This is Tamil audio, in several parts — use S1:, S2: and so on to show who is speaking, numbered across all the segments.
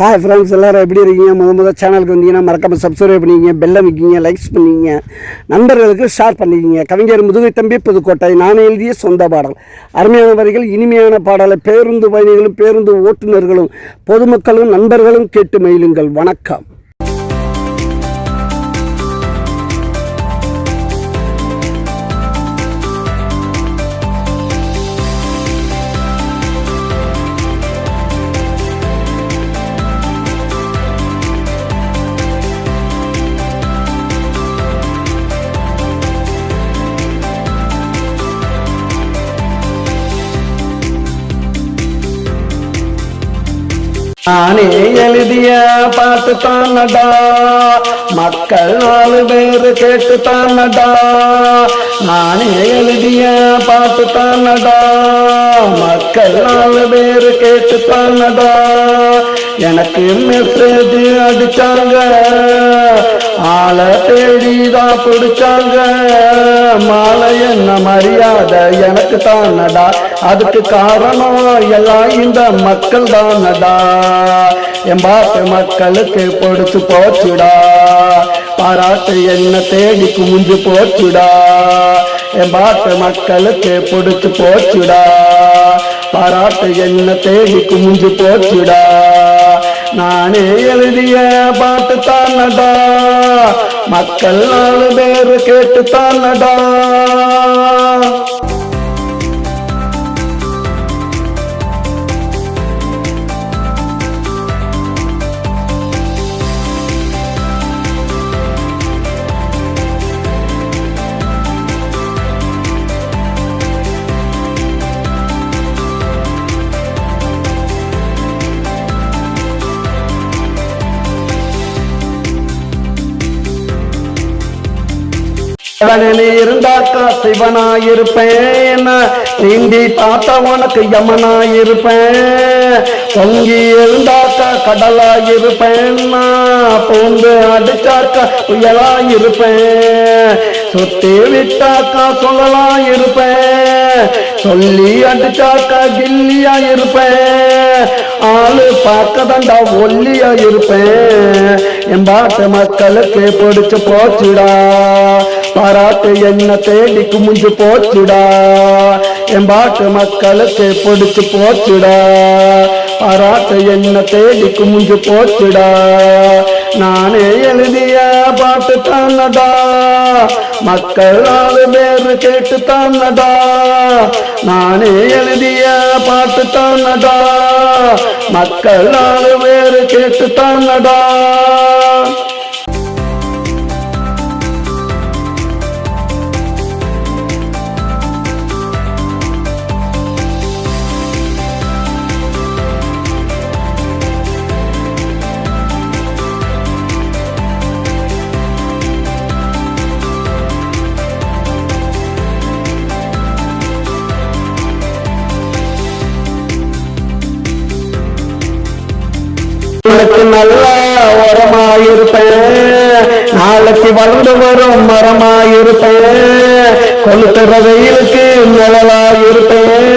S1: ஹாய் ஃப்ரெண்ட்ஸ், எல்லோரும் எப்படி இருக்கீங்க? முதல் சேனலுக்கு வந்தீங்கன்னா மறக்காமல் சப்ஸ்கிரைப் பண்ணிக்கிங்க, பெல் அமைக்கிங்க, லைக்ஸ் பண்ணிக்கிங்க, நண்பர்களுக்கு ஷேர் பண்ணிக்கிங்க. கவிஞர் முதுகை தம்பி புதுக்கோட்டை. நான் எழுதிய சொந்த பாடல். அருமையான வரிகள், இனிமையான பாடலை பேருந்து பயணிகளும் பேருந்து ஓட்டுநர்களும் பொதுமக்களும் நண்பர்களும் கேட்டு மகிழுங்கள். வணக்கம். நானே எழுதிய பாட்டு தானடா, மக்கள் 4 பேர் கேட்டு தானடா. நானே எழுதிய பாட்டு தானடா, மக்கள் 4 பேர் கேட்டு தானடா. எனக்கு மெசேஜ் அடிச்சாங்க, ஆளை தேடிதான் பிடிச்சாங்க. மாலை என்ன மரியாதை எனக்கு தானடா, அதுக்கு காரணம் எல்லாம் இந்த மக்கள் தானடா. என் பாட்டு மக்களுக்கு பொடிச்சு போச்சுடா, பாராட்டு என்ன தேடி குமிஞ்சு போச்சுடா. என் பாட்டு மக்களுக்கு பொடிச்சு போச்சுடா, பாராட்டு என்ன தேடி குமிஞ்சு போச்சுடா. நானே எழுதிய பாட்டு தானடா, மக்கள் 4 பேர் கேட்டு தானடா. இருந்தாக்கா சிவனாயிருப்பேன், நீந்தி பார்த்தா உனக்கு யமனாயிருப்பேன். பொங்கி இருந்தாக்கா கடலாயிருப்பேன், பூந்து அடிச்சாக்கா புயலாயிருப்பேன். சுத்தி விட்டாக்கா சொல்லலாயிருப்பேன், சொல்லி அடிச்சாக்கா கில்லியா இருப்பேன். ஆளு பார்க்கதாண்டா ஒல்லியா இருப்பேன். என் பாட்டு மக்களுக்கு பிடிச்சு போச்சுடா, பாராட்டு என்ன தேடி குமிஞ்சு போச்சுடா. என் பாட்டு மக்களுக்கு பிடிச்சு போச்சுடா, பாராட்டு என்ன தேடி குமிஞ்சு போச்சுடா. நானே எழுதிய பாட்டு தானடா, மக்கள் 4 பேர் கேட்டு தானடா. நானே எழுதிய பாட்டு தானடா, மக்கள் 4 பேர் கேட்டு தானடா. நல்ல உரமாயிருப்பேன், நாளைக்கு வளர்ந்து வரும் மரமாயிருப்பேன். கொளுத்துற வெயிலுக்கு நிழலாயிருப்பேன்,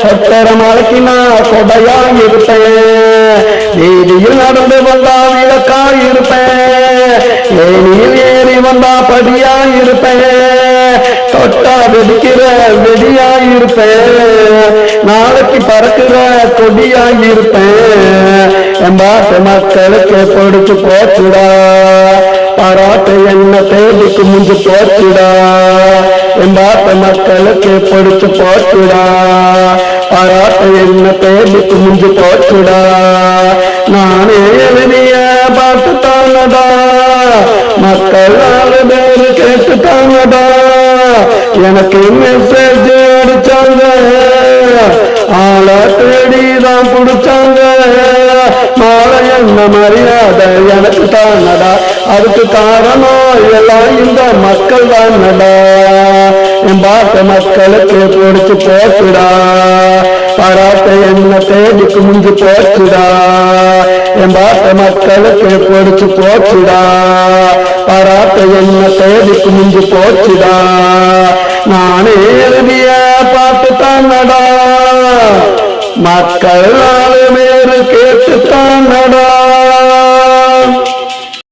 S1: கொட்டர மலைக்கு நான் கொடையாயிருப்பேன். வீதியில் நடந்து வந்தா விளக்காயிருப்பேன், ஏனியில் ஏறி வந்தா படியாயிருப்பேன். தொட்டா வெடிக்கிற வெடியாயிருப்பேன், நாளைக்கு பறக்கிற கொடியாயிருப்பேன். என் பாட்டு மக்களுக்கு பிடிச்சு போச்சுடா, பாராட்டு என்ன தேடி குமிஞ்சு போச்சுடா. என் பாட்டு மக்களுக்கு பிடிச்சு போச்சுடா, பாராட்டு என்ன தேடி குமிஞ்சு போச்சுடா. நானே எழுதிய பாட்டு தானடா, மக்கள் 4 பேர் கேட்டு தானடா. எனக்கு மெசேஜ் அடிச்சாங்க, ஆளை தேடிதான் பிடிச்சாங்க. மாலை என்ன மரியாதை எனக்கு தானடா, அதுக்கு காரணம் எல்லாம் இந்த மக்கள் தானடா. என் பாட்டு மக்களுக்கு பிடிச்சு போச்சுடா, பாராட்டு என்ன தேடி குமிஞ்சு போச்சுடா. என் பாட்டு மக்களுக்கு பிடிச்சு போச்சுடா, பாராட்டு என்ன தேடி குமிஞ்சு போச்சுடா. நானே எழுதிய பாட்டு தானடா, மக்கள் 4 பேரு கேட்டுத்தான் நடா